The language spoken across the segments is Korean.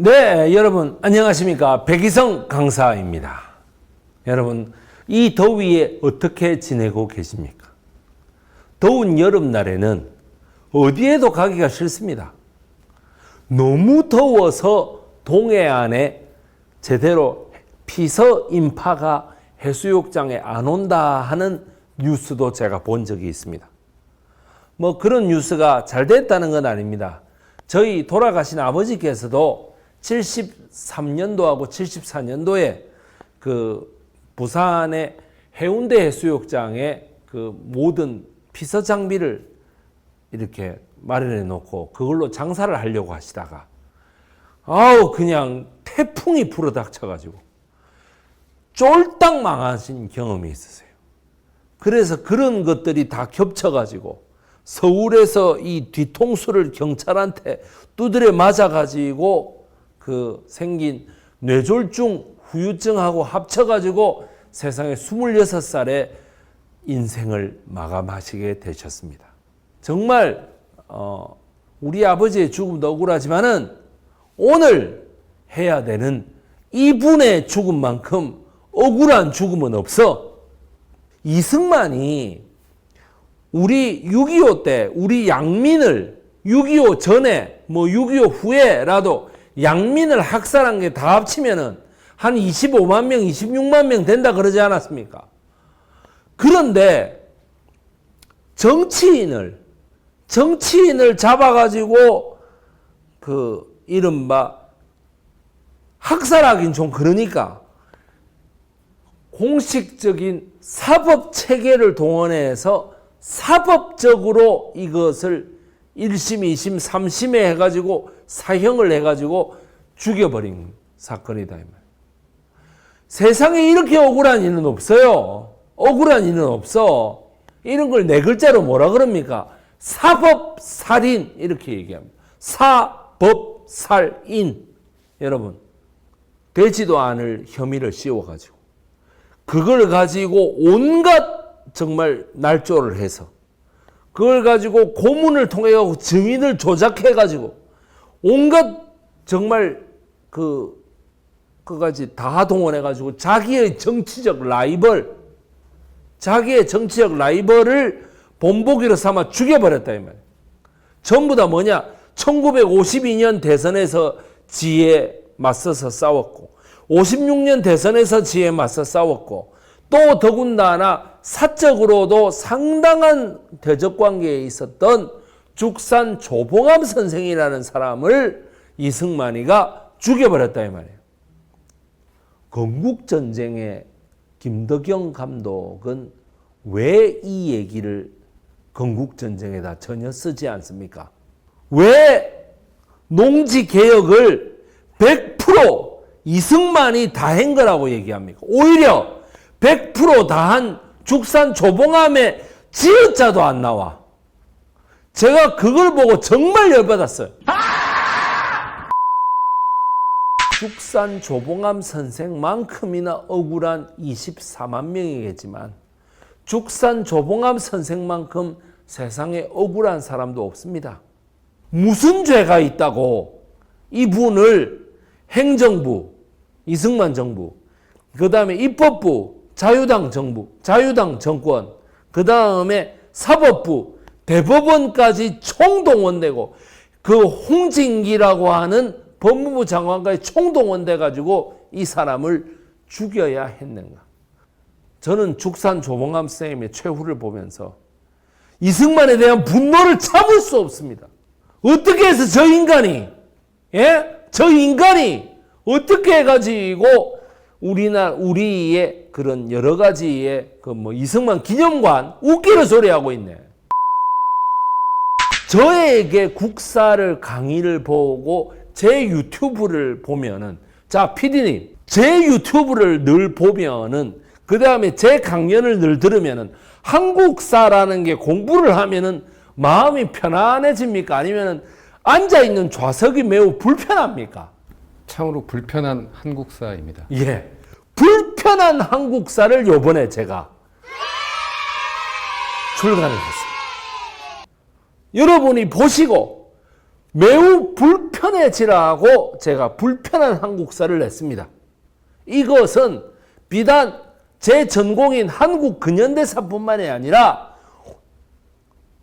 네, 여러분 안녕하십니까? 백이성 강사입니다. 여러분, 이 더위에 어떻게 지내고 계십니까? 더운 여름날에는 어디에도 가기가 싫습니다. 너무 더워서 동해안에 제대로 피서 인파가 해수욕장에 안 온다 하는 뉴스도 제가 본 적이 있습니다. 뭐 그런 뉴스가 잘 됐다는 건 아닙니다. 저희 돌아가신 아버지께서도 73년도하고 74년도에 그 부산의 해운대 해수욕장에 그 모든 피서 장비를 이렇게 마련해 놓고 그걸로 장사를 하려고 하시다가 그냥 태풍이 불어닥쳐가지고 쫄딱 망하신 경험이 있으세요. 그래서 그런 것들이 다 겹쳐가지고 서울에서 이 뒤통수를 경찰한테 두드려 맞아가지고 그 생긴 뇌졸중 후유증하고 합쳐가지고 세상에 26살에 인생을 마감하시게 되셨습니다. 정말 우리 아버지의 죽음도 억울하지만은 오늘 해야 되는 이분의 죽음만큼 억울한 죽음은 없어. 이승만이 우리 6.25 때 우리 양민을 6.25 전에 뭐 6.25 후에라도 양민을 학살한 게 다 합치면은 한 25만 명, 26만 명 된다 그러지 않았습니까? 그런데 정치인을 잡아가지고 그 이른바 학살하긴 좀 그러니까 공식적인 사법 체계를 동원해서 사법적으로 이것을 1심, 2심, 3심에 해가지고 사형을 해가지고 죽여버린 사건이다. 이 말. 세상에 이렇게 억울한 일은 없어요. 억울한 일은 없어. 이런 걸 네 글자로 뭐라 그럽니까? 사법살인 이렇게 얘기합니다. 사법살인. 여러분, 되지도 않을 혐의를 씌워가지고 그걸 가지고 온갖 정말 날조를 해서 그걸 가지고 고문을 통해 증인을 조작해 가지고 온갖 정말 그까지 다 동원해 가지고 자기의 정치적 라이벌을 본보기로 삼아 죽여버렸다 이 말이에요. 전부 다 뭐냐? 1952년 대선에서 지에 맞서서 싸웠고 56년 대선에서 지에 맞서 싸웠고 또 더군다나 사적으로도 상당한 대적관계에 있었던 죽산 조봉암 선생이라는 사람을 이승만이가 죽여버렸다 이 말이에요. 건국전쟁의 김덕영 감독은 왜 이 얘기를 건국전쟁에다 전혀 쓰지 않습니까? 왜 농지개혁을 100% 이승만이 다 한 거라고 얘기합니까? 오히려 100% 다 한 죽산 조봉암에 지읒자도 안 나와. 제가 그걸 보고 정말 열받았어요. 죽산 조봉암 선생만큼이나 억울한 24만 명이겠지만 죽산 조봉암 선생만큼 세상에 억울한 사람도 없습니다. 무슨 죄가 있다고 이분을 행정부, 이승만 정부, 그 다음에 입법부, 자유당 정부, 자유당 정권, 그 다음에 사법부, 대법원까지 총동원되고 그 홍진기라고 하는 법무부 장관까지 총동원돼 가지고 이 사람을 죽여야 했는가. 저는 죽산 조봉암 선생님의 최후를 보면서 이승만에 대한 분노를 참을 수 없습니다. 어떻게 해서 저 인간이 어떻게 해가지고 우리의 그런 여러 가지의 이승만 기념관 웃기는 소리 하고 있네. 저에게 국사를 강의를 보고 제 유튜브를 보면은, 자, PD님, 제 유튜브를 늘 보면은, 그 다음에 제 강연을 늘 들으면은, 한국사라는 게 공부를 하면은 마음이 편안해집니까? 아니면은 앉아있는 좌석이 매우 불편합니까? 참으로 불편한 한국사입니다. 예. 불편한 한국사를 요번에 제가 출간을 했습니다. 여러분이 보시고 매우 불편해지라고 제가 불편한 한국사를 냈습니다. 이것은 비단 제 전공인 한국 근현대사뿐만이 아니라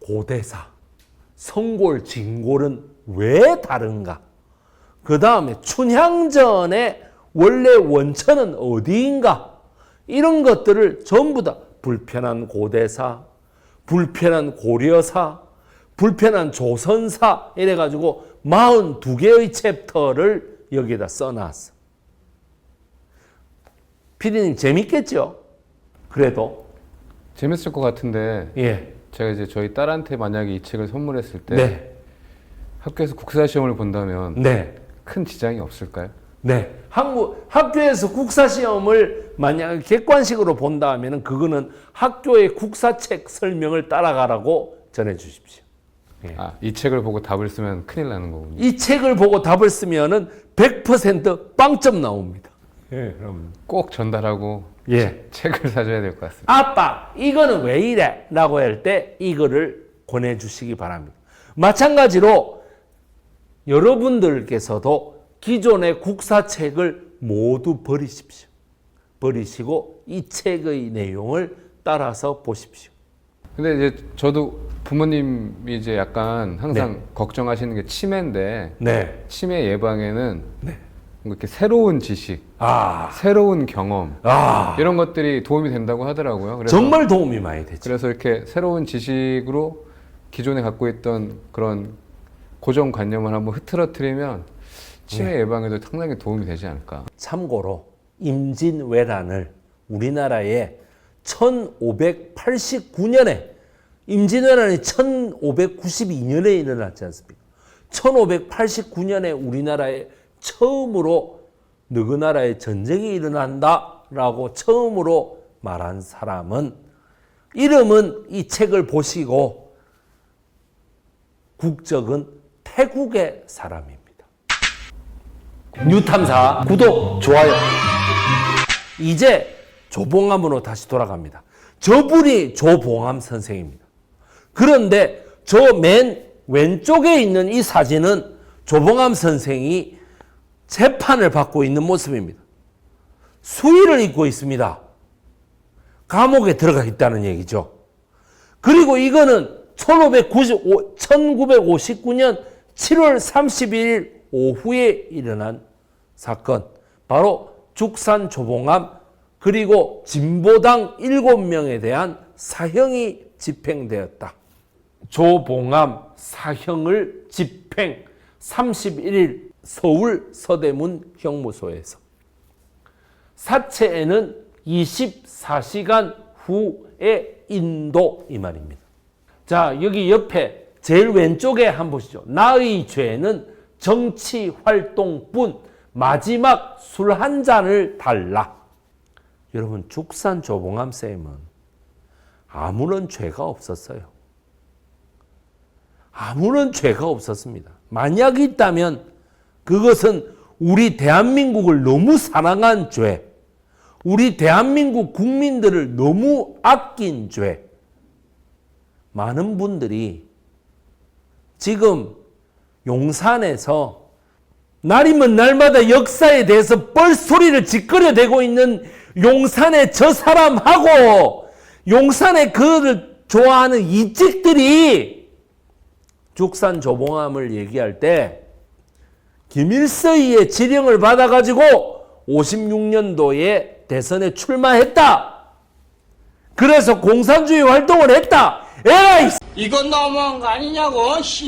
고대사, 성골, 진골은 왜 다른가? 그 다음에 춘향전의 원래 원천은 어디인가? 이런 것들을 전부 다 불편한 고대사, 불편한 고려사, 불편한 조선사 이래가지고 42개의 챕터를 여기다 써놨어. 피디님 재밌겠죠? 그래도 재밌을 것 같은데 예. 제가 이제 저희 딸한테 만약에 이 책을 선물했을 때 네. 학교에서 국사 시험을 본다면 네. 큰 지장이 없을까요? 네. 학교에서 국사시험을 만약 객관식으로 본다 하면 그거는 학교의 국사책 설명을 따라가라고 전해 주십시오. 예. 이 책을 보고 답을 쓰면 큰일 나는 거군요. 이 책을 보고 답을 쓰면은 100% 빵점 나옵니다. 예, 그럼 꼭 전달하고 예. 책을 사줘야 될 것 같습니다. 아빠, 이거는 왜 이래? 라고 할 때 이거를 권해주시기 바랍니다. 마찬가지로 여러분들께서도 기존의 국사책을 모두 버리십시오. 버리시고 이 책의 내용을 따라서 보십시오. 근데 이제 저도 부모님이 이제 약간 항상 네. 걱정하시는 게 치매인데 네. 치매 예방에는 이렇게 새로운 지식, 새로운 경험 이런 것들이 도움이 된다고 하더라고요. 그래서 정말 도움이 많이 되죠. 그래서 이렇게 새로운 지식으로 기존에 갖고 있던 그런 고정관념을 한번 흐트러뜨리면 치매 예방에도 상당히 도움이 되지 않을까. 참고로 임진왜란을 우리나라에 1589년에 임진왜란이 1592년에 일어났지 않습니까? 1589년에 우리나라에 처음으로 너그 나라에 전쟁이 일어난다라고 처음으로 말한 사람은 이름은 이 책을 보시고 국적은 태국의 사람입니다. 뉴탐사 구독, 좋아요. 이제 조봉암으로 다시 돌아갑니다. 저분이 조봉암 선생입니다. 그런데 저 맨 왼쪽에 있는 이 사진은 조봉암 선생이 재판을 받고 있는 모습입니다. 수의를 입고 있습니다. 감옥에 들어가 있다는 얘기죠. 그리고 이거는 1959년 7월 31일 오후에 일어난 사건. 바로 죽산 조봉암 그리고 진보당 7명에 대한 사형이 집행되었다. 조봉암 사형을 집행 31일 서울 서대문 형무소에서. 사체에는 24시간 후에 인도 이 말입니다. 자, 여기 옆에 제일 왼쪽에 한번 보시죠. 나의 죄는 정치 활동뿐 마지막 술 한 잔을 달라. 여러분, 죽산 조봉암 쌤은 아무런 죄가 없었어요. 아무런 죄가 없었습니다. 만약 있다면 그것은 우리 대한민국을 너무 사랑한 죄, 우리 대한민국 국민들을 너무 아낀 죄. 많은 분들이 지금 용산에서 날이면 날마다 역사에 대해서 뻘소리를 짓거려대고 있는 용산의 저 사람하고 용산의 그를 좋아하는 이찍들이 죽산 조봉암을 얘기할 때 김일성의 지령을 받아가지고 56년도에 대선에 출마했다. 그래서 공산주의 활동을 했다. 에라이! 이건 너무한 거 아니냐고, 씨.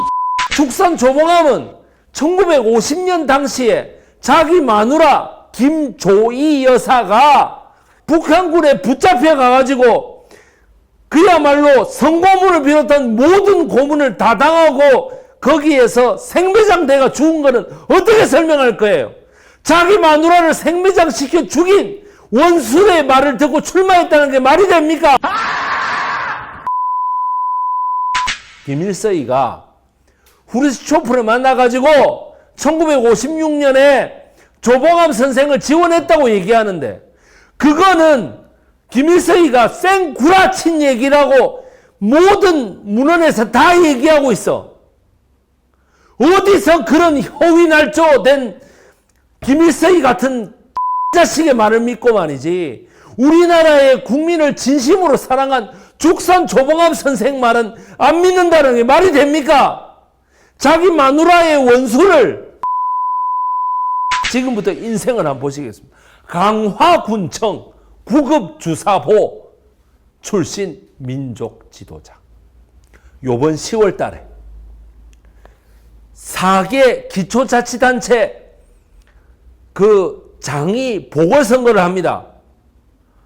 죽산 조봉암은 1950년 당시에 자기 마누라 김조이 여사가 북한군에 붙잡혀 가가지고 그야말로 성고문을 비롯한 모든 고문을 다 당하고 거기에서 생매장 돼가 죽은 거는 어떻게 설명할 거예요? 자기 마누라를 생매장 시켜 죽인 원수의 말을 듣고 출마했다는 게 말이 됩니까? 김일성이가 후르시초프를 만나가지고 1956년에 조봉암 선생을 지원했다고 얘기하는데 그거는 김일성이가 생구라친 얘기라고 모든 문헌에서 다 얘기하고 있어. 어디서 그런 허위날조된 김일성이 같은 자식의 말을 믿고 말이지. 우리나라의 국민을 진심으로 사랑한 죽산 조봉암 선생 말은 안 믿는다는 게 말이 됩니까? 자기 마누라의 원수를 지금부터 인생을 한번 보시겠습니다. 강화군청 구급주사보 출신 민족 지도자. 요번 10월 달에 4개 기초자치단체 그 장이 보궐선거를 합니다.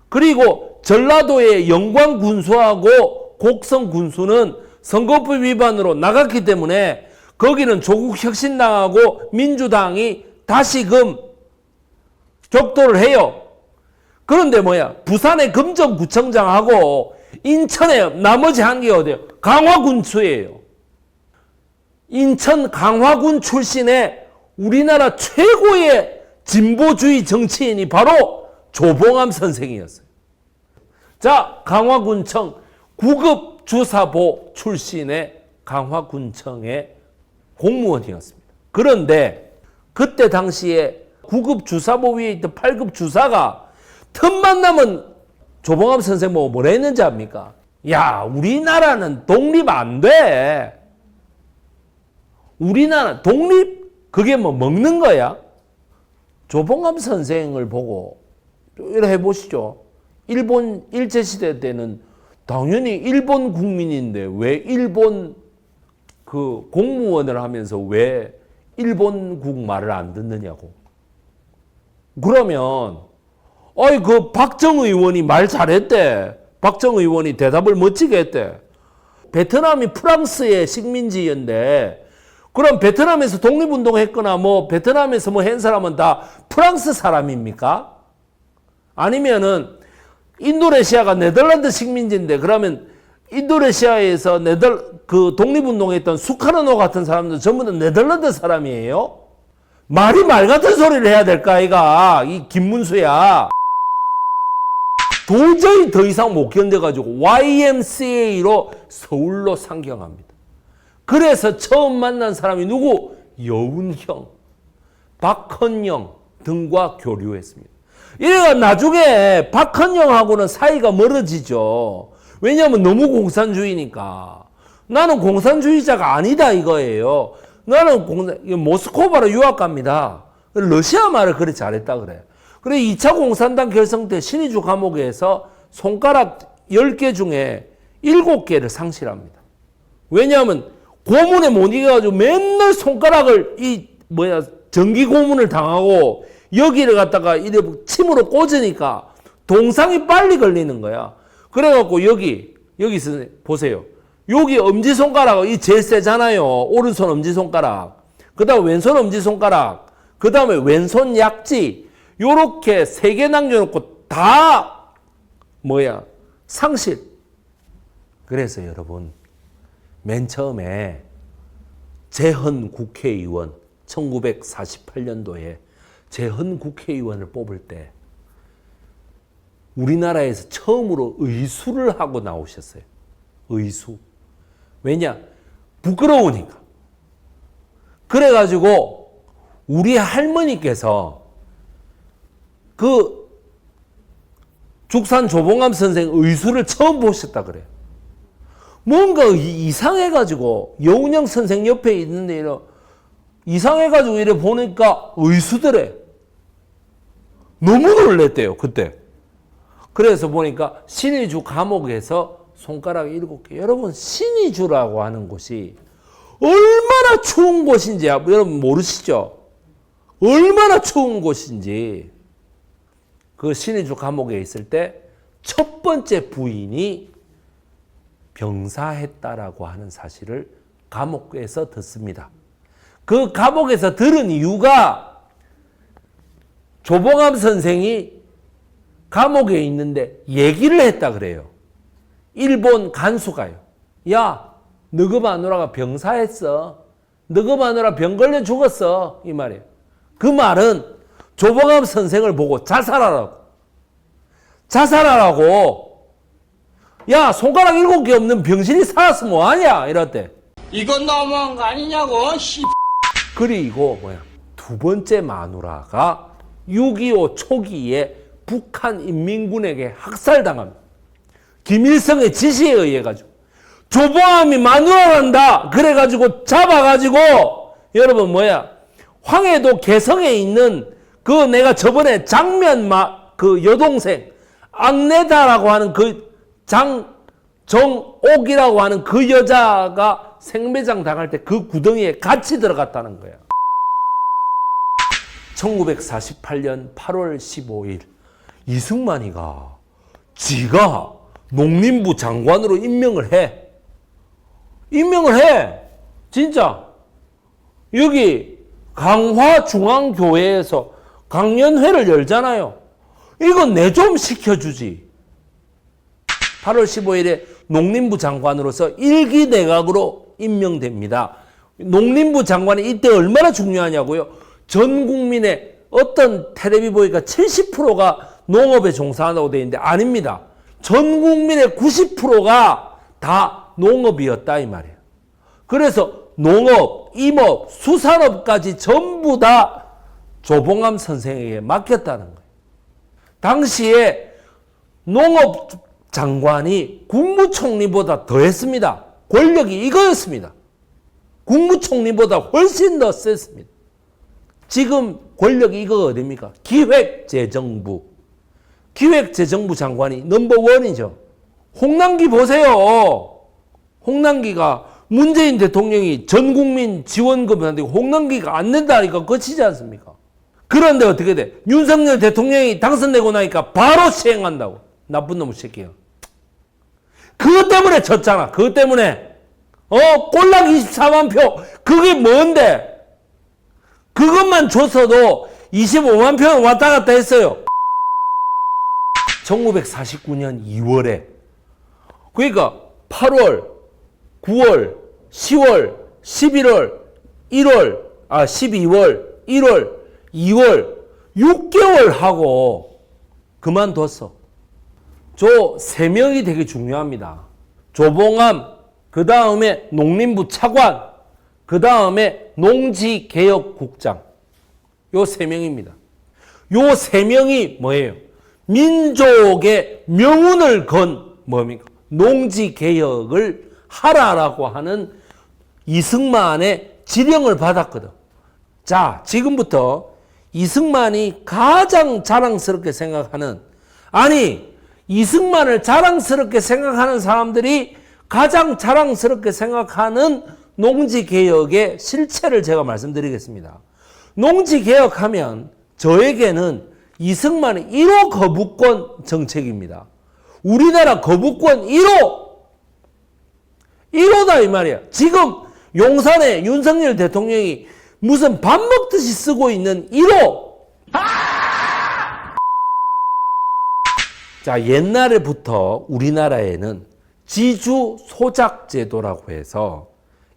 그리고 전라도의 영광군수하고 곡성군수는 선거법 위반으로 나갔기 때문에 거기는 조국혁신당하고 민주당이 다시금 격돌을 해요. 그런데 부산의 금정구청장하고 인천의 나머지 한 개 어디예요? 강화군수예요. 인천 강화군 출신의 우리나라 최고의 진보주의 정치인이 바로 조봉암 선생이었어요. 자, 강화군청 구급주사보 출신의 강화군청의 공무원이었습니다. 그런데 그때 당시에 구급주사보 위에 있던 8급 주사가 틈만 나면 조봉암 선생 보고 뭐라 했는지 압니까? 야, 우리나라는 독립 안 돼. 우리나라 독립 그게 먹는 거야? 조봉암 선생을 보고 이렇게 해보시죠. 일본 일제시대 때는 당연히 일본 국민인데 왜 일본 그 공무원을 하면서 왜 일본국 말을 안 듣느냐고. 그러면 그 박정 의원이 말 잘했대. 박정 의원이 대답을 멋지게 했대. 베트남이 프랑스의 식민지였는데 그럼 베트남에서 독립운동했거나 베트남에서 한 사람은 다 프랑스 사람입니까? 아니면은 인도네시아가 네덜란드 식민지인데 그러면 인도네시아에서 그 독립운동했던 수카르노 같은 사람들 전부 다 네덜란드 사람이에요? 말이 말 같은 소리를 해야 될까 아이가 이 김문수야. 도저히 더 이상 못 견뎌가지고 YMCA로 서울로 상경합니다. 그래서 처음 만난 사람이 누구? 여운형, 박헌영 등과 교류했습니다. 이래가 나중에 박헌영하고는 사이가 멀어지죠. 왜냐하면 너무 공산주의니까. 나는 공산주의자가 아니다 이거예요. 나는 모스크바로 유학 갑니다. 러시아 말을 그렇게 잘했다 그래. 그래 2차 공산당 결성 때 신의주 감옥에서 손가락 10개 중에 7개를 상실합니다. 왜냐하면 고문에 못 이겨가지고 맨날 손가락을 전기 고문을 당하고 여기를 갖다가 이래 침으로 꽂으니까 동상이 빨리 걸리는 거야. 그래갖고 여기서 보세요. 여기 엄지손가락 제일 세잖아요. 오른손 엄지손가락. 그 다음에 왼손 엄지손가락. 그 다음에 왼손 약지. 요렇게 3개 남겨놓고 다 상실. 그래서 여러분 맨 처음에 재헌 국회의원 1948년도에 재헌 국회의원을 뽑을 때 우리나라에서 처음으로 의수를 하고 나오셨어요. 의수. 왜냐? 부끄러우니까. 그래가지고 우리 할머니께서 그 죽산 조봉암 선생 의수를 처음 보셨다 그래요. 뭔가 이상해가지고 여운형 선생 옆에 있는데 이상해가지고 이래 보니까 의수더래. 너무 놀랬대요 그때. 그래서 보니까 신의주 감옥에서 손가락 7개. 여러분 신의주라고 하는 곳이 얼마나 추운 곳인지 여러분 모르시죠? 얼마나 추운 곳인지. 그 신의주 감옥에 있을 때 첫 번째 부인이 병사했다라고 하는 사실을 감옥에서 듣습니다. 그 감옥에서 들은 이유가 조봉암 선생이 감옥에 있는데 얘기를 했다 그래요. 일본 간수가요. 야, 너그 마누라가 병사했어. 너그 마누라 병 걸려 죽었어. 이 말이에요. 그 말은 조봉암 선생을 보고 자살하라고. 야, 손가락 7개 없는 병신이 살았으면 뭐하냐? 이랬대. 이건 너무한 거 아니냐고, 씨. 그리고 두 번째 마누라가 6.25 초기에 북한 인민군에게 학살당합니다. 김일성의 지시에 의해 가지고 조봉암이 마누라란다 그래가지고 잡아가지고 여러분 황해도 개성에 있는 그 내가 저번에 그 여동생 앙내다라고 하는 그 장정옥이라고 하는 그 여자가 생매장 당할 때 그 구덩이에 같이 들어갔다는 거야. 1948년 8월 15일 이승만이가 지가 농림부 장관으로 임명을 해. 진짜. 여기 강화중앙교회에서 강연회를 열잖아요. 이거 내 좀 시켜주지. 8월 15일에 농림부 장관으로서 1기 내각으로 임명됩니다. 농림부 장관이 이때 얼마나 중요하냐고요. 전 국민의 어떤 텔레비 보니까 70%가 농업에 종사한다고 되어 있는데 아닙니다. 전 국민의 90%가 다 농업이었다 이 말이에요. 그래서 농업, 임업, 수산업까지 전부 다 조봉암 선생에게 맡겼다는 거예요. 당시에 농업 장관이 국무총리보다 더 했습니다. 권력이 이거였습니다. 국무총리보다 훨씬 더 셌습니다. 지금 권력이 이거 어딥니까? 기획재정부. 기획재정부 장관이 넘버원이죠. 홍남기 보세요. 홍남기가 문재인 대통령이 전국민 지원금을 하는데 홍남기가 안 낸다니까 거치지 않습니까? 그런데 어떻게 돼? 윤석열 대통령이 당선되고 나니까 바로 시행한다고. 나쁜 놈의 새끼야. 그것 때문에 졌잖아. 그것 때문에. 꼴랑 24만 표. 그게 뭔데? 그것만 줬어도 25만 표는 왔다 갔다 했어요. 1949년 2월에. 그러니까 8월, 9월, 10월, 11월, 12월, 1월, 2월, 6개월 하고 그만뒀어. 저 세 명이 되게 중요합니다. 조봉암, 그 다음에 농림부 차관, 그 다음에 농지개혁국장. 요 세 명입니다. 요 세 명이 뭐예요? 민족의 명운을 건 뭡니까? 농지개혁을 하라라고 하는 이승만의 지령을 받았거든. 자, 지금부터 이승만이 가장 자랑스럽게 생각하는, 이승만을 자랑스럽게 생각하는 사람들이 가장 자랑스럽게 생각하는 농지개혁의 실체를 제가 말씀드리겠습니다. 농지개혁하면 저에게는 이승만의 1호 거부권 정책입니다. 우리나라 거부권 1호다 이 말이야. 지금 용산에 윤석열 대통령이 무슨 밥 먹듯이 쓰고 있는 1호. 자, 옛날에부터 우리나라에는 지주 소작 제도라고 해서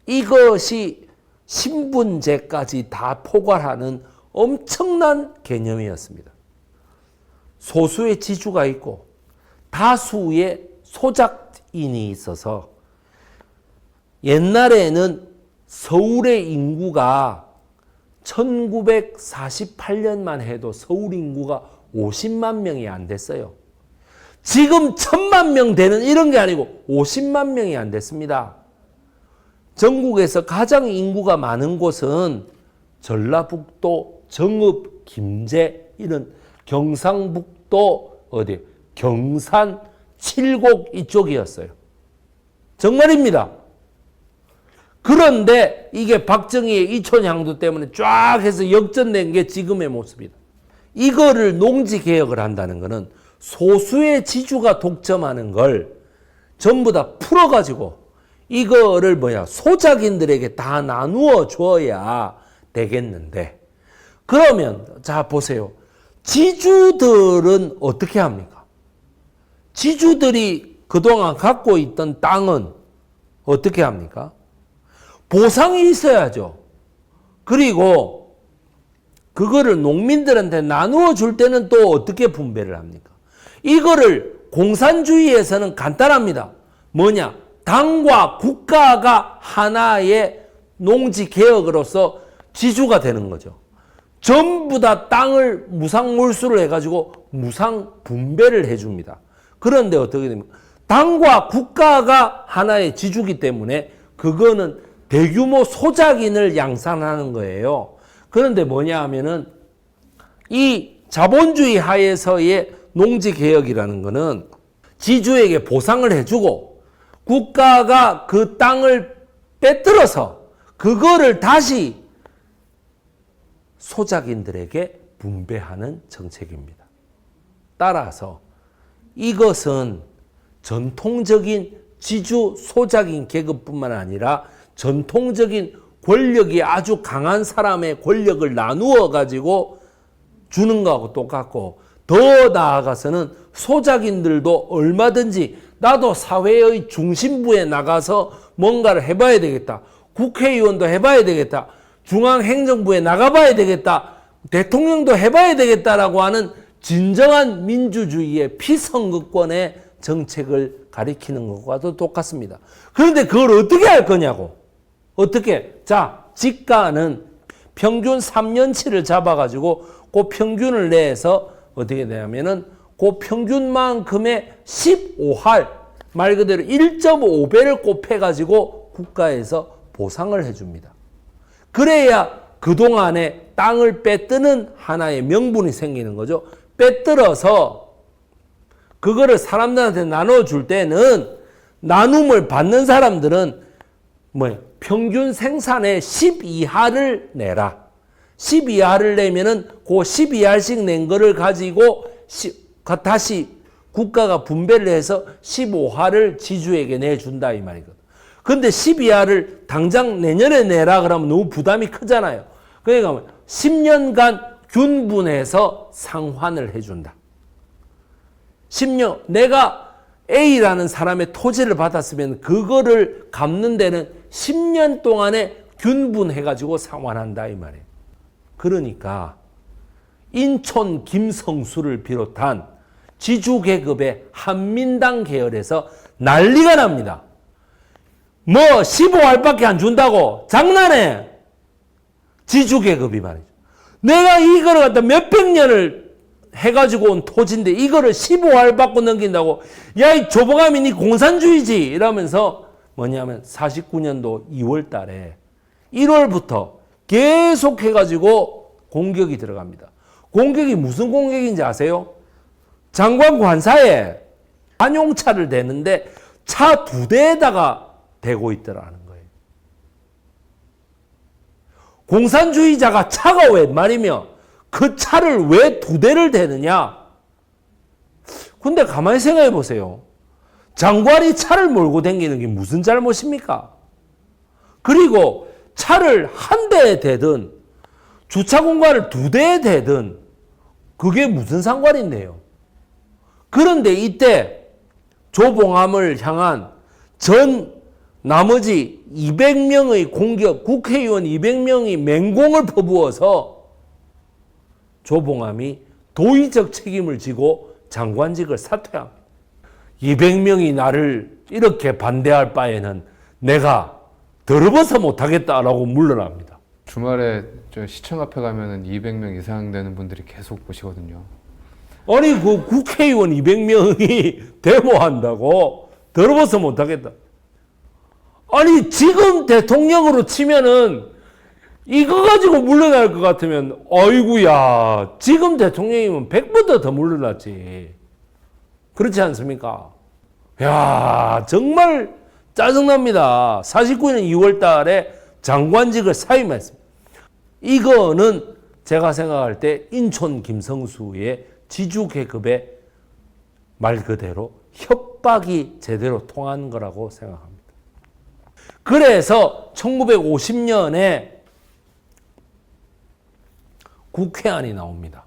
이것이 신분제까지 다 포괄하는 엄청난 개념이었습니다. 소수의 지주가 있고 다수의 소작인이 있어서 옛날에는 서울의 인구가 1948년만 해도 서울 인구가 50만 명이 안 됐어요. 지금 1000만 명 되는 이런 게 아니고 50만 명이 안 됐습니다. 전국에서 가장 인구가 많은 곳은 전라북도, 정읍, 김제, 이런 경상북도, 경산, 칠곡 이쪽이었어요. 정말입니다. 그런데 이게 박정희의 이촌향도 때문에 쫙 해서 역전된 게 지금의 모습이다. 이거를 농지개혁을 한다는 것은 소수의 지주가 독점하는 걸 전부 다 풀어가지고 이거를 소작인들에게 다 나누어 줘야 되겠는데, 그러면 자 보세요. 지주들은 어떻게 합니까? 지주들이 그동안 갖고 있던 땅은 어떻게 합니까? 보상이 있어야죠. 그리고 그거를 농민들한테 나누어 줄 때는 또 어떻게 분배를 합니까? 이거를 공산주의에서는 간단합니다. 뭐냐? 당과 국가가 하나의 농지 개혁으로서 지주가 되는 거죠. 전부 다 땅을 무상몰수를 해가지고 무상 분배를 해줍니다. 그런데 어떻게 됩니까? 당과 국가가 하나의 지주기 때문에 그거는 대규모 소작인을 양산하는 거예요. 그런데 뭐냐 하면은 이 자본주의 하에서의 농지개혁이라는 거는 지주에게 보상을 해주고 국가가 그 땅을 빼들어서 그거를 다시 소작인들에게 분배하는 정책입니다. 따라서 이것은 전통적인 지주 소작인 계급뿐만 아니라 전통적인 권력이 아주 강한 사람의 권력을 나누어 가지고 주는 거하고 똑같고, 더 나아가서는 소작인들도 얼마든지 나도 사회의 중심부에 나가서 뭔가를 해봐야 되겠다. 국회의원도 해봐야 되겠다. 중앙행정부에 나가봐야 되겠다. 대통령도 해봐야 되겠다라고 하는 진정한 민주주의의 피선거권의 정책을 가리키는 것과도 똑같습니다. 그런데 그걸 어떻게 할 거냐고. 어떻게? 자, 지가는 평균 3년치를 잡아가지고 그 평균을 내서 어떻게 되냐면은 그 평균만큼의 15할, 말 그대로 1.5배를 곱해가지고 국가에서 보상을 해줍니다. 그래야 그동안에 땅을 빼뜨는 하나의 명분이 생기는 거죠. 빼뜨려서 그거를 사람들한테 나눠줄 때는 나눔을 받는 사람들은 평균 생산의 12할을 내라. 12할을 내면은 그 12할씩 낸 거를 가지고 다시 국가가 분배를 해서 15할을 지주에게 내준다 이 말이거든. 근데 12할을 당장 내년에 내라 그러면 너무 부담이 크잖아요. 그러니까 10년간 균분해서 상환을 해준다. 10년, 내가 A라는 사람의 토지를 받았으면 그거를 갚는 데는 10년 동안에 균분해가지고 상환한다 이 말이에요. 그러니까 인촌 김성수를 비롯한 지주계급의 한민당 계열에서 난리가 납니다. 뭐 15알밖에 안 준다고 장난해. 지주계급이 말이죠. 내가 이거를 갖다 몇백 년을 해가지고 온 토지인데 이거를 15알 받고 넘긴다고, 야 이 조보감이 니 공산주의지 이러면서 뭐냐면 49년도 2월 달에 1월부터 계속 해가지고 공격이 들어갑니다. 공격이 무슨 공격인지 아세요? 장관 관사에 관용차를 대는데 차 2대에다가 대고 있더라는 거예요. 공산주의자가 차가 웬 말이며 그 차를 왜 2대를 대느냐? 근데 가만히 생각해 보세요. 장관이 차를 몰고 다니는 게 무슨 잘못입니까? 그리고 차를 한 대에 대든 주차 공간을 2대에 대든 그게 무슨 상관인데요? 그런데 이때 조봉암을 향한 나머지 200명의 공격, 국회의원 200명이 맹공을 퍼부어서 조봉암이 도의적 책임을 지고 장관직을 사퇴합니다. 200명이 나를 이렇게 반대할 바에는 내가 더러워서 못하겠다라고 물러납니다. 주말에 저 시청 앞에 가면은 200명 이상 되는 분들이 계속 보시거든요. 아니 그 국회의원 200명이 데모한다고 더러워서 못하겠다. 아니 지금 대통령으로 치면은 이거 가지고 물러날 것 같으면 아이고야 지금 대통령이면 100보다 더 물러났지. 그렇지 않습니까? 야 정말 짜증납니다. 49년 2월 달에 장관직을 사임했습니다. 이거는 제가 생각할 때 인촌 김성수의 지주계급의 말 그대로 협박이 제대로 통한 거라고 생각합니다. 그래서 1950년에 국회안이 나옵니다.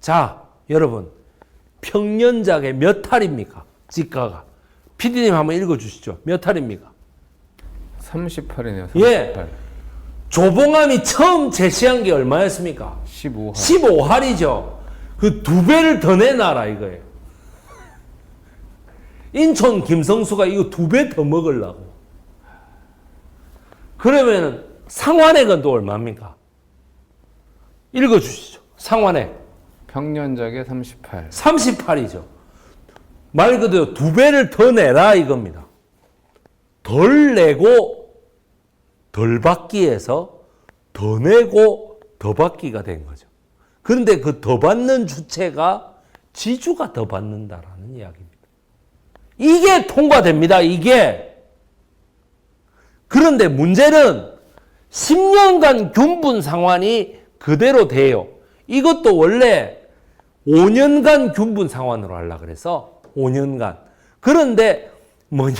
자, 여러분 평년작의 몇 할입니까? 지가가. PD님 한번 읽어주시죠. 몇 할입니까? 38이네요. 38. 예. 조봉암이 처음 제시한 게 얼마였습니까? 15할. 15할이죠. 그 2배를 더 내놔라 이거예요. 인촌 김성수가 이거 2배 더 먹으려고. 그러면은 상환액은 또 얼마입니까? 읽어주시죠. 상환액. 평년작에 38. 38이죠. 말 그대로 2배를 더 내라 이겁니다. 덜 내고 덜 받기에서 더 내고 더 받기가 된 거죠. 그런데 그 더 받는 주체가 지주가 더 받는다라는 이야기입니다. 이게 통과됩니다. 이게. 그런데 문제는 10년간 균분 상환이 그대로 돼요. 이것도 원래 5년간 균분 상환으로 하려고 그래서 5년간. 그런데 뭐냐.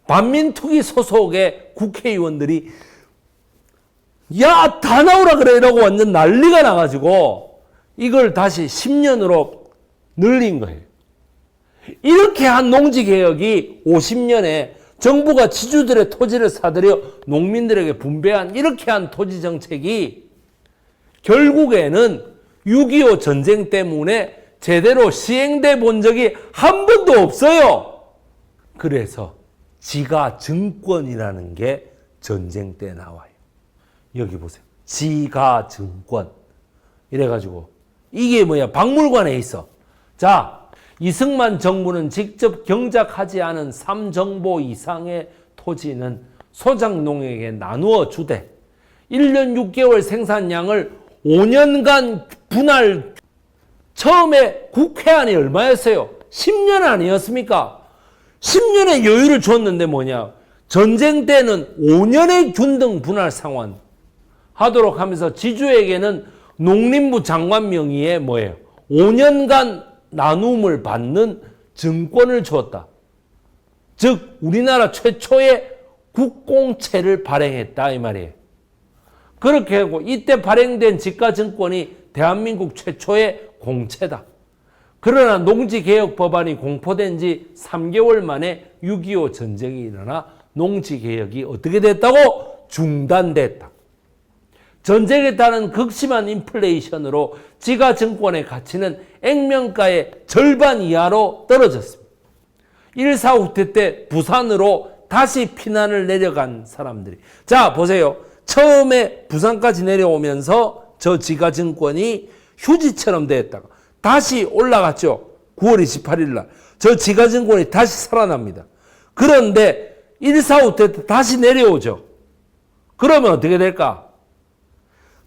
반민특위 소속의 국회의원들이 야, 다 나오라 그래 이러고 완전 난리가 나가지고 이걸 다시 10년으로 늘린 거예요. 이렇게 한 농지개혁이 50년에 정부가 지주들의 토지를 사들여 농민들에게 분배한 이렇게 한 토지정책이 결국에는 6.25 전쟁 때문에 제대로 시행돼 본 적이 한 번도 없어요. 그래서 지가증권이라는 게 전쟁 때 나와요. 여기 보세요. 지가증권. 이래가지고 이게 뭐야? 박물관에 있어. 자, 이승만 정부는 직접 경작하지 않은 3정보 이상의 토지는 소작농에게 나누어 주되 1년 6개월 생산량을 5년간 분할. 처음에 국회안이 얼마였어요? 10년 아니었습니까? 10년의 여유를 줬는데 뭐냐? 전쟁 때는 5년의 균등 분할 상환 하도록 하면서 지주에게는 농림부 장관 명의의 뭐예요? 5년간 나눔을 받는 증권을 주었다. 즉 우리나라 최초의 국공채를 발행했다 이 말이에요. 그렇게 하고 이때 발행된 지가증권이 대한민국 최초의 공채다. 그러나 농지개혁 법안이 공포된 지 3개월 만에 6.25 전쟁이 일어나 농지개혁이 어떻게 됐다고? 중단됐다. 전쟁에 따른 극심한 인플레이션으로 지가증권의 가치는 액면가의 절반 이하로 떨어졌습니다. 1.4 후퇴 때 부산으로 다시 피난을 내려간 사람들이. 자, 보세요. 처음에 부산까지 내려오면서 저 지가증권이 휴지처럼 되었다가 다시 올라갔죠. 9월 28일 날. 저 지가증권이 다시 살아납니다. 그런데 1.4 후퇴 때 다시 내려오죠. 그러면 어떻게 될까?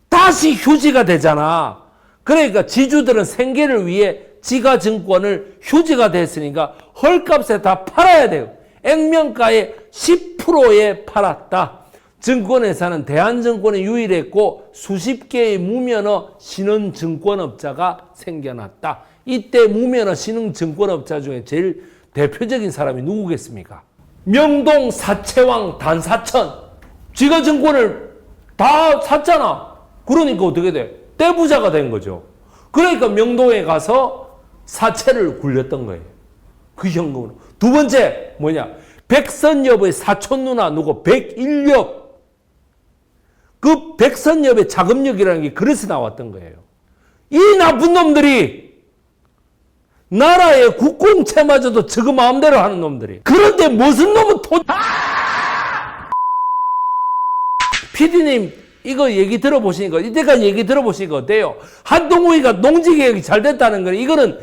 다시 휴지가 되잖아. 그러니까 지주들은 생계를 위해 지가증권을 휴지가 됐으니까 헐값에 다 팔아야 돼요. 액면가의 10%에 팔았다. 증권회사는 대한증권이 유일했고 수십 개의 무면허 신흥증권업자가 생겨났다. 이때 무면허 신흥증권업자 중에 제일 대표적인 사람이 누구겠습니까? 명동 사채왕 단사천. 지가증권을 다 샀잖아. 그러니까 어떻게 돼? 떼부자가 된 거죠. 그러니까 명동에 가서 사채를 굴렸던 거예요. 그 현금으로. 두 번째 뭐냐? 백선엽의 사촌 누나 누구? 백일엽. 그 백선엽의 자금력이라는 게 그래서 나왔던 거예요. 이 나쁜 놈들이 나라의 국공채마저도 저거 마음대로 하는 놈들이. 그런데 무슨 놈은 PD님 이거 얘기 들어보시니까 이때까지 얘기 들어보시니까 어때요? 한동훈이가 농지개혁이 잘 됐다는 건 이거는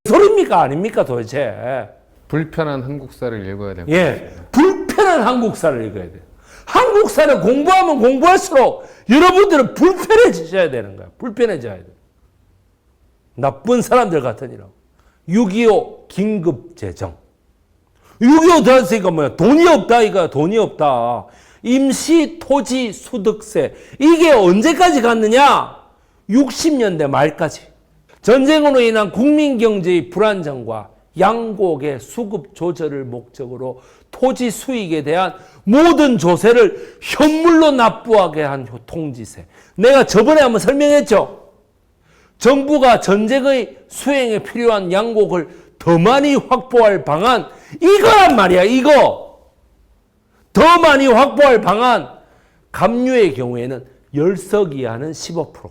소리입니까 아닙니까 도대체? 불편한 한국사를 읽어야 됩니다. 예, 불편한 한국사를 읽어야 돼요. 한국사를 공부하면 공부할수록 여러분들은 불편해지셔야 되는 거야. 불편해져야 돼. 나쁜 사람들 같으니라고. 6.25 긴급재정. 6.25 들었으니까 뭐야? 돈이 없다 이거야. 돈이 없다. 임시 토지 소득세. 이게 언제까지 갔느냐? 60년대 말까지. 전쟁으로 인한 국민 경제의 불안정과 양곡의 수급 조절을 목적으로 토지 수익에 대한 모든 조세를 현물로 납부하게 한 통지세. 내가 저번에 한번 설명했죠. 정부가 전쟁의 수행에 필요한 양곡을 더 많이 확보할 방안, 이거란 말이야. 이거 더 많이 확보할 방안. 갑류의 경우에는 10석 이하는 15%,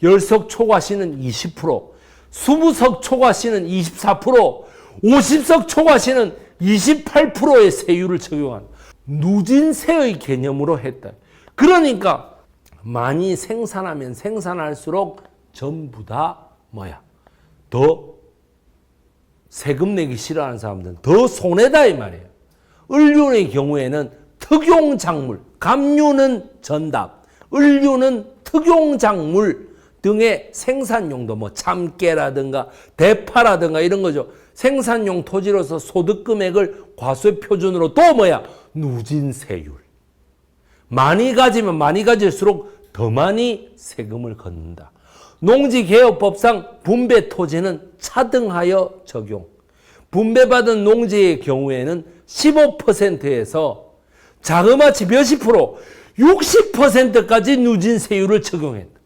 10석 초과 시는 20%, 20석 초과 시는 24%, 50석 초과 시는 28%의 세율을 적용한. 누진세의 개념으로 했다. 그러니까 많이 생산하면 생산할수록 전부 다 뭐야? 더 세금 내기 싫어하는 사람들은 더 손해다 이 말이에요. 을류의 경우에는 특용작물, 감류는 전답, 을류는 특용작물 등의 생산용도 뭐 참깨라든가 대파라든가 이런 거죠. 생산용 토지로서 소득금액을 과세 표준으로 또 뭐야? 누진세율. 많이 가지면 많이 가질수록 더 많이 세금을 걷는다. 농지개혁법상 분배 토지는 차등하여 적용. 분배받은 농지의 경우에는 15%에서 자그마치 몇십 프로 60%까지 누진세율을 적용했다.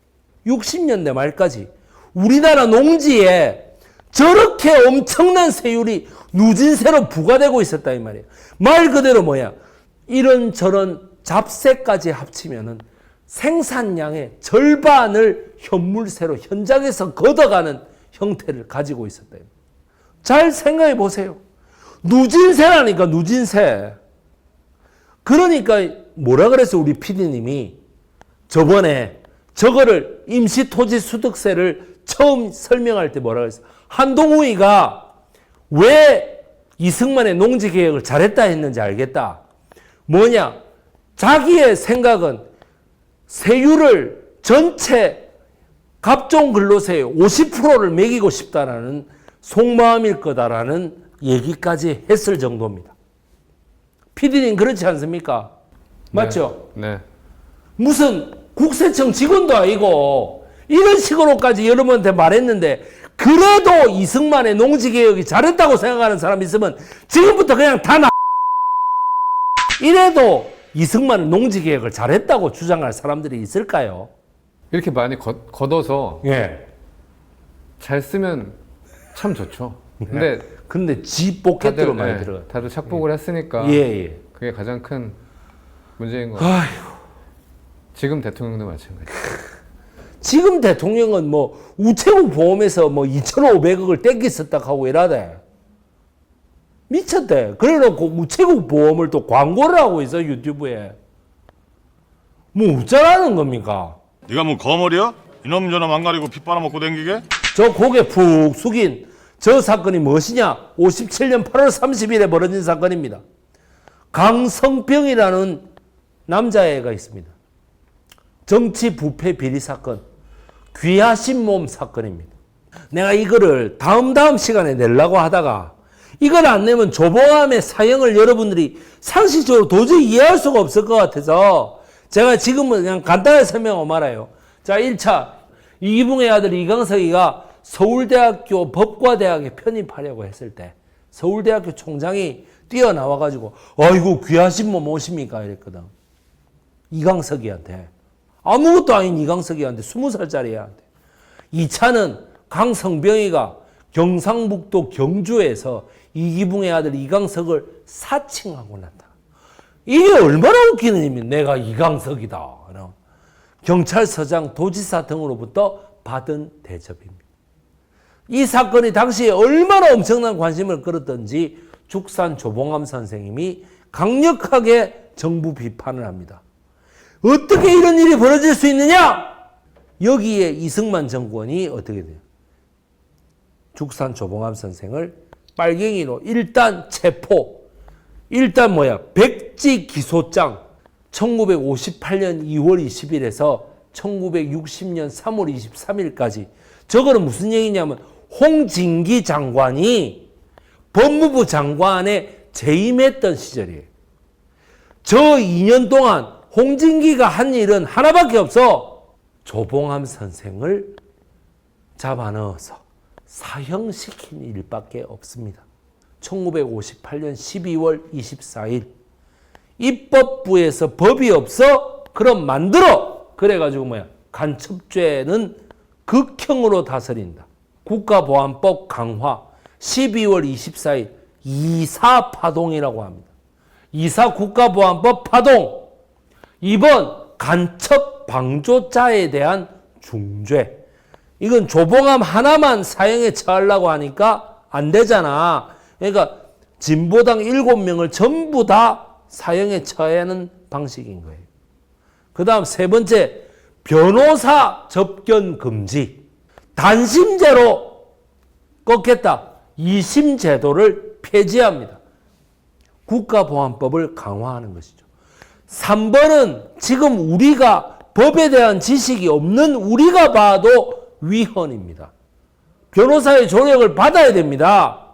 60년대 말까지 우리나라 농지에 저렇게 엄청난 세율이 누진세로 부과되고 있었다 이 말이에요. 말 그대로 뭐야? 이런저런 잡세까지 합치면은 생산량의 절반을 현물세로 현장에서 걷어가는 형태를 가지고 있었다. 잘 생각해 보세요. 누진세라니까 누진세. 그러니까 뭐라 그랬어 우리 PD님이 저번에 저거를 임시토지소득세를 처음 설명할 때 뭐라 그랬어? 한동훈이가 왜 이승만의 농지개혁을 잘했다 했는지 알겠다. 뭐냐? 자기의 생각은 세율을 전체 갑종근로세의 50%를 매기고 싶다라는 속마음일 거다라는 얘기까지 했을 정도입니다. PD님 그렇지 않습니까? 맞죠? 네. 무슨 국세청 직원도 아니고 이런 식으로까지 여러분한테 말했는데 그래도 이승만의 농지개혁이 잘했다고 생각하는 사람 있으면 지금부터 그냥 다 이래도 이승만은 농지개혁을 잘했다고 주장할 사람들이 있을까요? 이렇게 많이 걷어서 예. 잘 쓰면 참 좋죠. 근데 지 포켓으로 많이 들어가. 다들 착복을 했으니까 예. 그게 가장 큰 문제인 것 같아요. 지금 대통령도 마찬가지. 지금 대통령은 뭐 우체국 보험에서 뭐 2,500억을 땡겼었다 하고 이러대. 미쳤대. 그래놓고 우체국 보험을 또 광고를 하고 있어 유튜브에. 뭐 어쩌라는 겁니까? 네가 뭐 거머리야? 이놈 저놈 안 가리고 피 빨아먹고 댕기게? 저 고개 푹 숙인 저 사건이 무엇이냐? 57년 8월 30일에 벌어진 사건입니다. 강성병이라는 남자애가 있습니다. 정치 부패 비리 사건, 귀하신 몸 사건입니다. 내가 이거를 다음 시간에 내려고 하다가 이걸 안 내면 조봉암의 사형을 여러분들이 상식적으로 도저히 이해할 수가 없을 것 같아서 제가 지금은 그냥 간단하게 설명하고 말아요. 자, 1차 이기붕의 아들 이강석이가 서울대학교 법과대학에 편입하려고 했을 때 서울대학교 총장이 뛰어나와가지고 아이고 귀하신 몸 오십니까 이랬거든. 이강석이한테. 아무것도 아닌 이강석이한테 20살짜리한테. 2차는 강성병이가 경상북도 경주에서 이기붕의 아들 이강석을 사칭하고 난다. 이게 얼마나 웃기는 일이면 내가 이강석이다. 경찰서장, 도지사 등으로부터 받은 대접입니다. 이 사건이 당시에 얼마나 엄청난 관심을 끌었던지 죽산 조봉암 선생님이 강력하게 정부 비판을 합니다. 어떻게 이런 일이 벌어질 수 있느냐? 여기에 이승만 정권이 어떻게 돼요? 죽산 조봉암 선생을 빨갱이로 일단 체포, 일단 백지 기소장 1958년 2월 20일에서 1960년 3월 23일까지 저거는 무슨 얘기냐면 홍진기 장관이 법무부 장관에 재임했던 시절이에요. 저 2년 동안 홍진기가 한 일은 하나밖에 없어. 조봉암 선생을 잡아넣어서 사형시킨 일밖에 없습니다. 1958년 12월 24일 입법부에서 법이 없어? 그럼 만들어! 그래가지고 간첩죄는 극형으로 다스린다. 국가보안법 강화 12월 24일 이사파동이라고 합니다. 이사 국가보안법 파동. 이번 간첩 방조자에 대한 중죄. 이건 조봉암 하나만 사형에 처하려고 하니까 안 되잖아. 그러니까 진보당 7명을 전부 다 사형에 처하는 방식인 거예요. 그 다음 세 번째, 변호사 접견 금지. 단심제로 꺾겠다. 2심 제도를 폐지합니다. 국가보안법을 강화하는 것이죠. 3번은 지금 우리가 법에 대한 지식이 없는 우리가 봐도 위헌입니다. 변호사의 조력을 받아야 됩니다.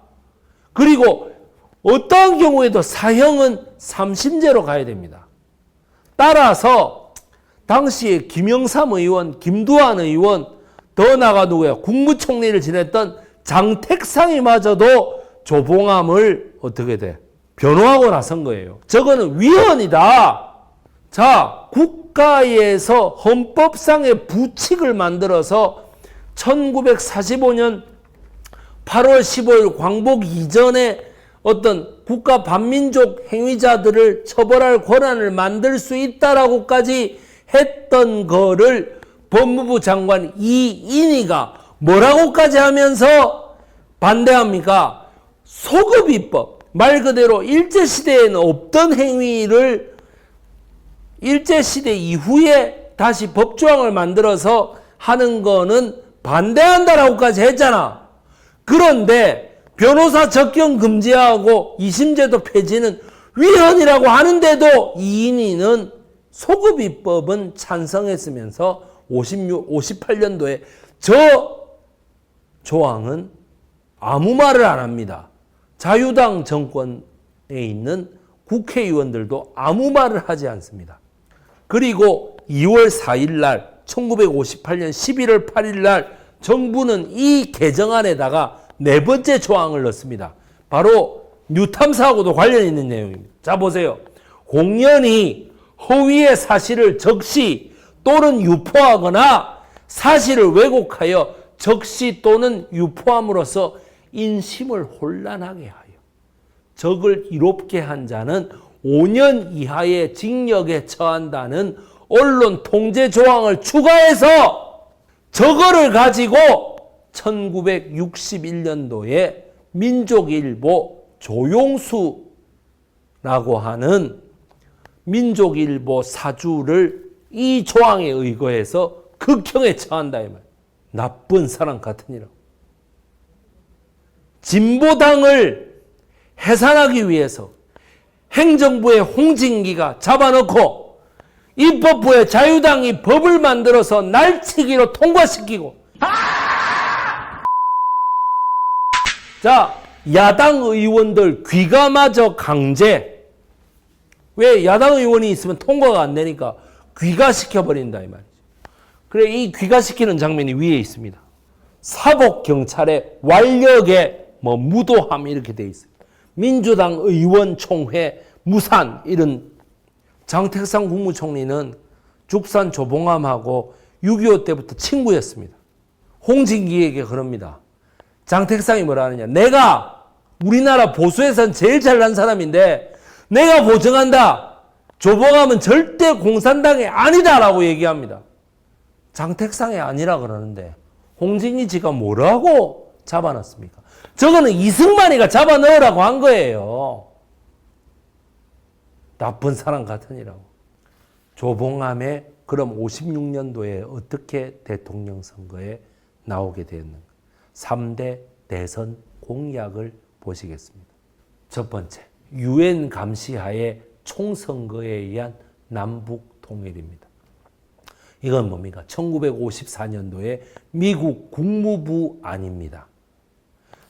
그리고 어떠한 경우에도 사형은 3심제로 가야 됩니다. 따라서 당시에 김영삼 의원, 김두한 의원, 더 나아가 누구야? 국무총리를 지냈던 장택상이마저도 조봉암을 어떻게 돼? 변호하고 나선 거예요. 저거는 위헌이다. 자, 국가에서 헌법상의 부칙을 만들어서 1945년 8월 15일 광복 이전에 어떤 국가 반민족 행위자들을 처벌할 권한을 만들 수 있다라고까지 했던 거를 법무부 장관 이인희가 뭐라고까지 하면서 반대합니까? 소급입법. 말 그대로 일제시대에는 없던 행위를 일제시대 이후에 다시 법조항을 만들어서 하는 거는 반대한다라고까지 했잖아. 그런데 변호사 접견 금지하고 2심제도 폐지는 위헌이라고 하는데도 이인희는 소급입법은 찬성했으면서 58년도에 저 조항은 아무 말을 안 합니다. 자유당 정권에 있는 국회의원들도 아무 말을 하지 않습니다. 그리고 2월 4일 날 1958년 11월 8일 날 정부는 이 개정안에다가 네 번째 조항을 넣습니다. 바로 뉴탐사하고도 관련 있는 내용입니다. 자, 보세요. 공연히 허위의 사실을 적시 또는 유포하거나 사실을 왜곡하여 적시 또는 유포함으로써 인심을 혼란하게 하여 적을 이롭게 한 자는 5년 이하의 징역에 처한다는 언론 통제 조항을 추가해서 저거를 가지고 1961년도에 민족일보 조용수라고 하는 민족일보 사주를 이 조항에 의거해서 극형에 처한다 이 말. 나쁜 사람 같으니라고. 진보당을 해산하기 위해서 행정부의 홍진기가 잡아놓고 입법부에 자유당이 법을 만들어서 날치기로 통과시키고 자, 야당 의원들 귀가마저 강제. 왜? 야당 의원이 있으면 통과가 안 되니까 귀가시켜버린다 이 말이죠. 그래, 이 귀가시키는 장면이 위에 있습니다. 사복 경찰의 완력의 무도함 이렇게 돼 있어요. 민주당 의원총회 무산 이런. 장택상 국무총리는 죽산 조봉암하고 6.25 때부터 친구였습니다. 홍진기에게 그럽니다. 장택상이 뭐라 하느냐. 내가 우리나라 보수에선 제일 잘난 사람인데 내가 보증한다. 조봉암은 절대 공산당이 아니다라고 얘기합니다. 장택상이 아니라 그러는데 홍진기 지가 뭐라고 잡아놨습니까? 저거는 이승만이가 잡아넣으라고 한 거예요. 나쁜 사람 같으니라고. 조봉암에 그럼 56년도에 어떻게 대통령 선거에 나오게 되었는가? 3대 대선 공약을 보시겠습니다. 첫 번째, 유엔 감시하에 총선거에 의한 남북 통일입니다. 이건 뭡니까? 1954년도에 미국 국무부 안입니다.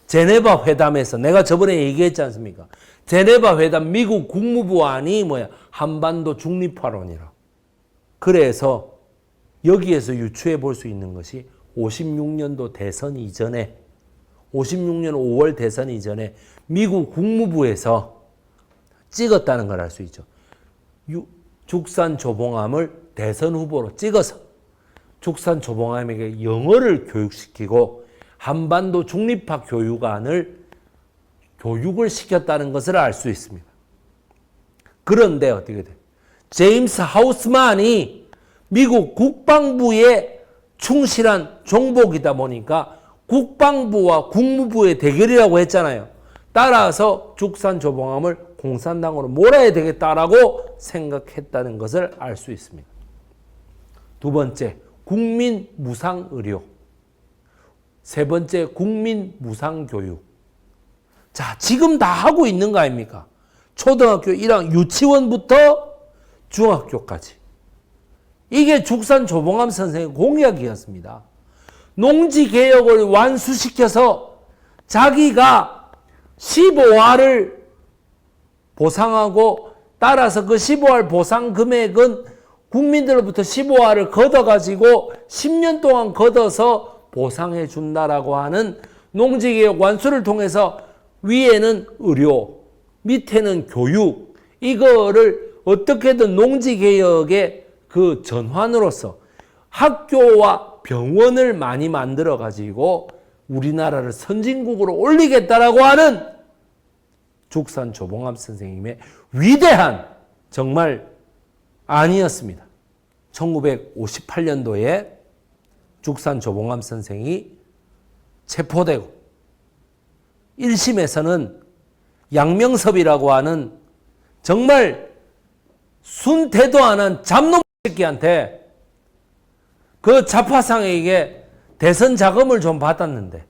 제네바 회담에서 내가 저번에 얘기했지 않습니까? 제네바 회담 미국 국무부 안이 뭐야? 한반도 중립화론이라. 그래서 여기에서 유추해 볼 수 있는 것이 56년도 대선 이전에 56년 5월 대선 이전에 미국 국무부에서 찍었다는 걸 알 수 있죠. 죽산 조봉암을 대선 후보로 찍어서 죽산 조봉암에게 영어를 교육시키고 한반도 중립화 교육을 시켰다는 것을 알 수 있습니다. 그런데 어떻게 돼? 제임스 하우스만이 미국 국방부에 충실한 종복이다 보니까 국방부와 국무부의 대결이라고 했잖아요. 따라서 죽산조봉암을 공산당으로 몰아야 되겠다라고 생각했다는 것을 알 수 있습니다. 두 번째, 국민 무상의료. 세 번째, 국민 무상교육. 자, 지금 다 하고 있는 거 아닙니까? 초등학교 1학년 유치원부터 중학교까지. 이게 죽산조봉암 선생의 공약이었습니다. 농지개혁을 완수시켜서 자기가 15알을 보상하고 따라서 그 15알 보상 금액은 국민들로부터 15알을 걷어가지고 10년 동안 걷어서 보상해 준다라고 하는 농지개혁 완수를 통해서 위에는 의료, 밑에는 교육, 이거를 어떻게든 농지개혁의 그 전환으로서 학교와 병원을 많이 만들어 가지고 우리나라를 선진국으로 올리겠다라고 하는 죽산조봉암 선생님의 위대한 정말 아니었습니다. 1958년도에 죽산조봉암 선생이 체포되고 1심에서는 양명섭이라고 하는 정말 순대도 안 한 잡놈 새끼한테 그 자파상에게 대선 자금을 좀 받았는데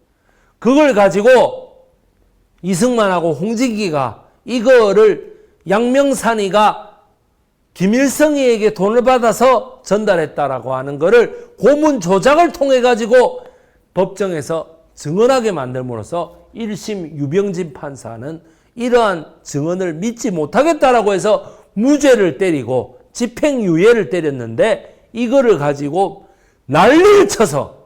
그걸 가지고 이승만하고 홍진기가 이거를 양명산이가 김일성이에게 돈을 받아서 전달했다라고 하는 거를 고문 조작을 통해 가지고 법정에서 증언하게 만들므로써 1심 유병진 판사는 이러한 증언을 믿지 못하겠다라고 해서 무죄를 때리고 집행유예를 때렸는데 이거를 가지고 난리를 쳐서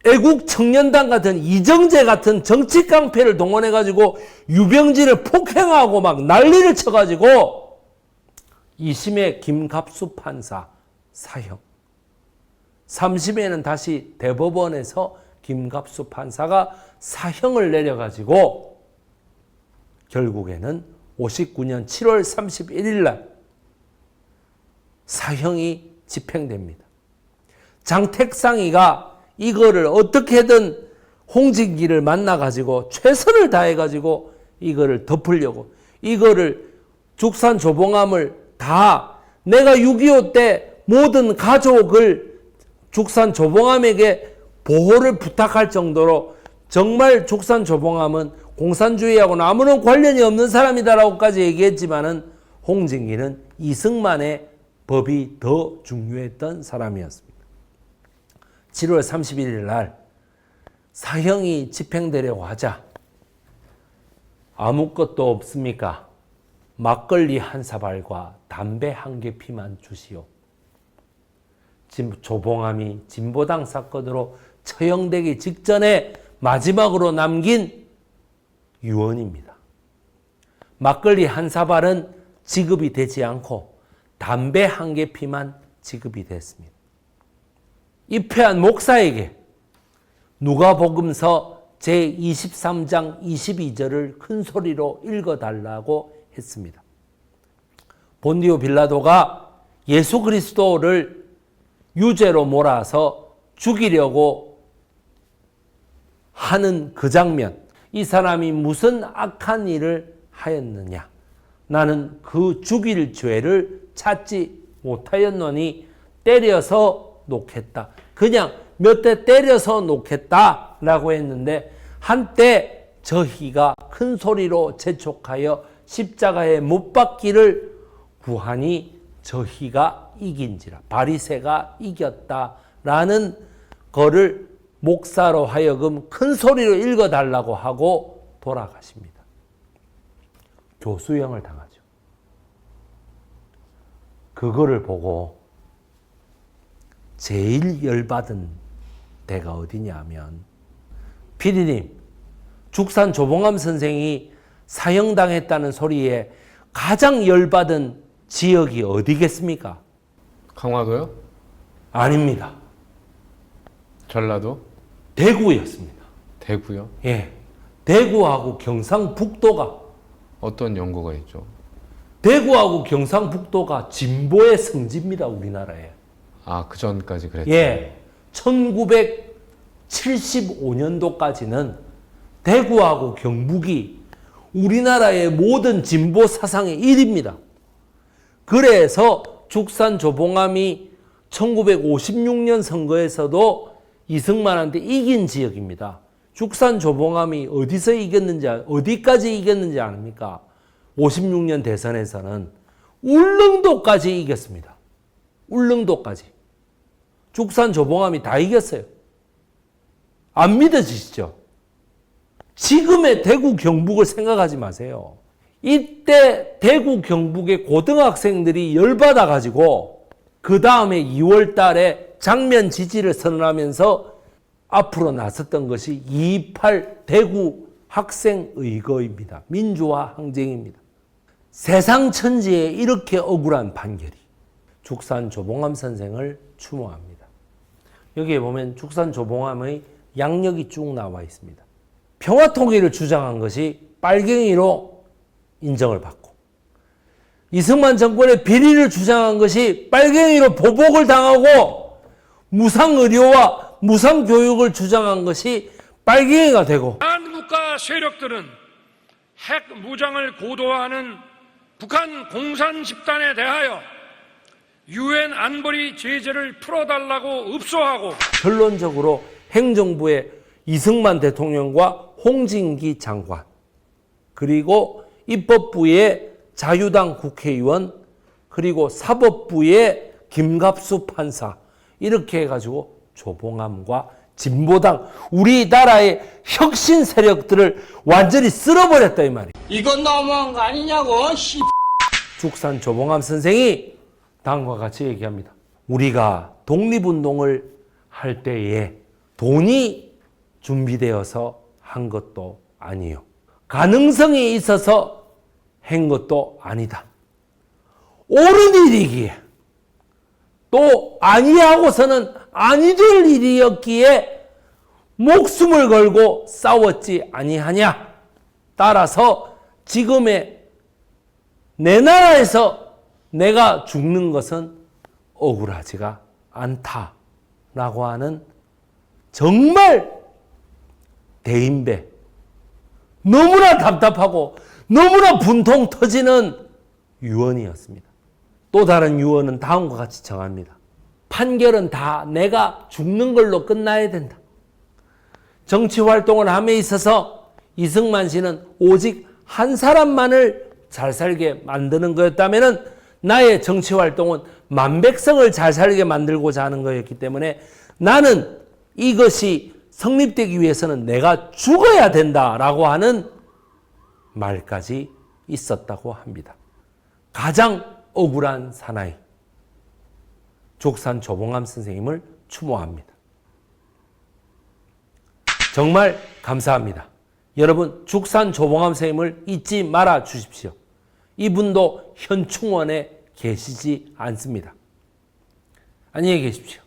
애국청년단 같은 이정재 같은 정치 깡패를 동원해 가지고 유병진을 폭행하고 막 난리를 쳐 가지고 2심에 김갑수 판사 사형, 3심에는 다시 대법원에서 김갑수 판사가 사형을 내려 가지고 결국에는 59년 7월 31일 날 사형이 집행됩니다. 장택상이가 이거를 어떻게든 홍진기를 만나가지고 최선을 다해가지고 이거를 덮으려고 이거를 죽산조봉암을 다 내가 6.25 때 모든 가족을 죽산조봉암에게 보호를 부탁할 정도로 정말 죽산조봉암은 공산주의하고는 아무런 관련이 없는 사람이다라고까지 얘기했지만은 홍진기는 이승만의 법이 더 중요했던 사람이었습니다. 7월 31일 날 사형이 집행되려고 하자 아무것도 없습니까? 막걸리 한 사발과 담배 한 개 피만 주시오. 조봉암이 진보당 사건으로 처형되기 직전에 마지막으로 남긴 유언입니다. 막걸리 한 사발은 지급이 되지 않고 담배 한 개 피만 지급이 됐습니다. 입회한 목사에게 누가복음서 제23장 22절을 큰 소리로 읽어달라고 했습니다. 본디오 빌라도가 예수 그리스도를 유죄로 몰아서 죽이려고 하는 그 장면, 이 사람이 무슨 악한 일을 하였느냐? 나는 그 죽일 죄를 찾지 못하였노니 때려서 놓겠다. 그냥 몇 대 때려서 놓겠다라고 했는데 한때 저희가 큰 소리로 재촉하여 십자가에 못 박기를 구하니 저희가 이긴지라. 바리새가 이겼다라는 거를 목사로 하여금 큰 소리로 읽어달라고 하고 돌아가십니다. 교수형을 당하죠. 그거를 보고 제일 열받은 데가 어디냐 하면 피디님, 죽산조봉암 선생이 사형당했다는 소리에 가장 열받은 지역이 어디겠습니까? 강화도요? 아닙니다. 전라도? 대구였습니다. 대구요? 예, 대구하고 경상북도가 어떤 연고가 있죠? 대구하고 경상북도가 진보의 성지입니다, 우리나라에. 아, 그 전까지 그랬죠? 예, 1975년도까지는 대구하고 경북이 우리나라의 모든 진보 사상의 1위입니다. 그래서 죽산조봉암이 1956년 선거에서도 이승만한테 이긴 지역입니다. 죽산조봉암이 어디서 이겼는지, 어디까지 이겼는지 아닙니까? 56년 대선에서는 울릉도까지 이겼습니다. 울릉도까지. 죽산조봉암이 다 이겼어요. 안 믿어지시죠? 지금의 대구 경북을 생각하지 마세요. 이때 대구 경북의 고등학생들이 열받아 가지고 그 다음에 2월 달에 장면 지지를 선언하면서 앞으로 나섰던 것이 2.28 대구 학생의거입니다. 민주화 항쟁입니다. 세상 천지에 이렇게 억울한 판결이 죽산조봉암 선생을 추모합니다. 여기에 보면 죽산조봉암의 양력이 쭉 나와 있습니다. 평화통일을 주장한 것이 빨갱이로 인정을 받고, 이승만 정권의 비리를 주장한 것이 빨갱이로 보복을 당하고, 무상의료와 무상교육을 주장한 것이 빨갱이가 되고, 한국가 세력들은 핵 무장을 고도화하는 북한 공산 집단에 대하여 유엔 안보리 제재를 풀어달라고 읍소하고, 결론적으로 행정부의 이승만 대통령과 홍진기 장관, 그리고 입법부의 자유당 국회의원, 그리고 사법부의 김갑수 판사, 이렇게 해가지고 조봉암과 진보당, 우리나라의 혁신 세력들을 완전히 쓸어버렸다 이 말이에요. 이건 너무한 거 아니냐고 씨. 죽산 조봉암 선생이 다음과 같이 얘기합니다. 우리가 독립운동을 할 때에 돈이 준비되어서 한 것도 아니요. 가능성이 있어서 한 것도 아니다. 옳은 일이기에 또 아니하고서는 아니 될 일이었기에 목숨을 걸고 싸웠지 아니하냐. 따라서 지금의 내 나라에서 내가 죽는 것은 억울하지가 않다라고 하는 정말 대인배, 너무나 답답하고 너무나 분통 터지는 유언이었습니다. 또 다른 유언은 다음과 같이 정합니다. 판결은 다 내가 죽는 걸로 끝나야 된다. 정치활동을 함에 있어서 이승만 씨는 오직 한 사람만을 잘 살게 만드는 거였다면 나의 정치활동은 만백성을 잘 살게 만들고자 하는 거였기 때문에 나는 이것이 성립되기 위해서는 내가 죽어야 된다라고 하는 말까지 있었다고 합니다. 가장 억울한 사나이, 죽산조봉암 선생님을 추모합니다. 정말 감사합니다. 여러분, 죽산조봉암 선생님을 잊지 말아 주십시오. 이분도 현충원에 계시지 않습니다. 안녕히 계십시오.